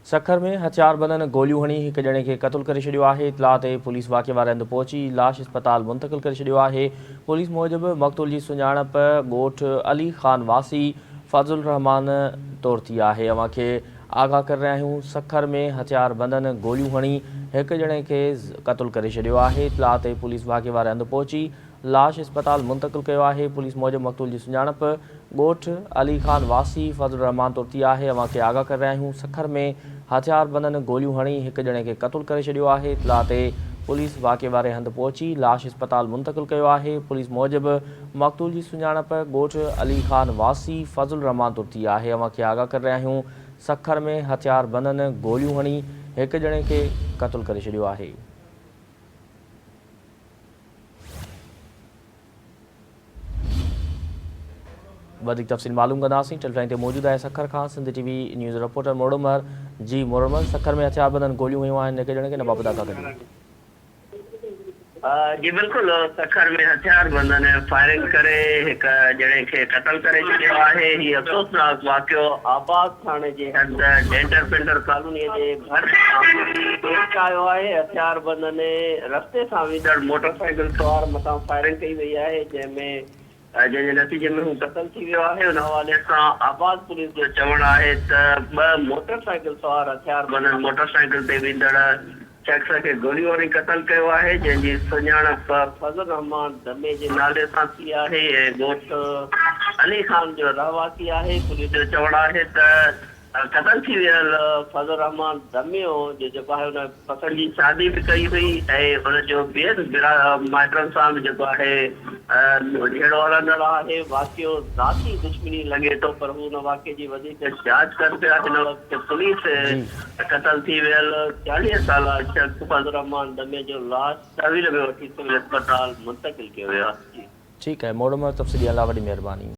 सखर में हथियार बंदन गोलियूं हणी हिक ॼणे खे क़तल करे छॾियो आहे। इतलाह ते पुलिस वाक़े वारे हंधि पहुची लाश अस्पताल मुंतक़िल करे छॾियो आहे। पुलिस मूजिब मक़तूल जी सुञाणप ॻोठ अली ख़ान वासी फज़ुल रहमान तौर थी आहे। अवां खे आगाह करे रहिया आहियूं। सखर में हथियार बंदन गोलियूं हणी हिक ॼणे खे क़तल करे छॾियो आहे। इतलाह ते पुलिस वाक़े वारे हंधि पहुची लाश अस्पताल मुंतक़िल कयो आहे। पुलिस मूजिब मक़तूल जी सुञाणप ॻोठ अली ख़ान वासी फज़ुल रहमान तौर थी आहे। अवां खे आगाह करे रहिया आहियूं। सखर में हथियार बंदन गोलियूं हणी हिक ॼणे खे क़तल करे छॾियो आहे। इतलाह ते पुलिस वाक़े वारे हंधि पहुची लाश अस्पताल मुंतक़िल कयो आहे। पुलिस मूजिब मक़तूल जी सुञाणप ॻोठ अली ख़ान वासी फज़ुल रहमान तौर थी आहे। अवां खे आगाह करे रहिया आहियूं। सखर में हथियार बंदन गोलियूं हणी हिक ॼणे खे क़तल करे छॾियो आहे। वधिक तफ़सील मालूम कंदासीं। टेलीफोन ते मौजूदु आहे सखर खां सिंध टीवी न्यूज़ रिपोर्टर मोड़मर जी। मोड़मर, सखर में हथियार बंदन गोलियूं हुयूं आहिनि, हिक ॼणे खे न बाबति आगाह करियो। जी बिल्कुल, सखर में हथियार बंदन फायरिंग करे हिक ॼणे खे क़तल करे छॾियो आहे। हीउ अफ़सोसनाक वाक़ियो आबाद थाणे जे हंधि डेंटर पेंटर कॉलोनीअ जे भर पेश आयो आहे। हथियार बंदन रस्ते सां वेंदड़ मोटरसाइकिल सवार मथां फायरिंग कई वई आहे, जंहिंजे नतीजे में हू क़तल थी वियो आहे। उन हवाले सां आबाद पुलिस जो चवणु आहे त ॿ मोटरसाइकिल सवार हथियार बंदन मोटरसाइकिल ते वेंदड़ शख्स खे गोलियूं हणी क़तल कयो आहे, जंहिंजी सुञाणप फज़ुल रहमान दमे जे नाले सां थी आहे ऐं ॻोठ अली ख़ान जो रहवासी आहे। पुलिस जो चवणु आहे त क़तल थी वियल फज़ुल रहमान दमियो जेको आहे हुन पसंदि जी शादी बि कई हुई ऐं हुनजो ॿियनि माइटनि सां बि जेको आहे जहिड़ो हलंदड़ आहे। वाक़ियो ज़ाती दुश्मनी लॻे थो, पर हू हुन वाक़े जी वधीक जांच करे पिया। हिन वक़्तु पुलिस क़तल थी वियल 40 साला शख़्स फज़ुल रहमान दमे जो लाश तहवील में वठी सिविल अस्पताल मुंतक़िल कयो वियो आहे। ठीकु आहे मोड़मर, तफ़सीली लाइ वॾी महिरबानी।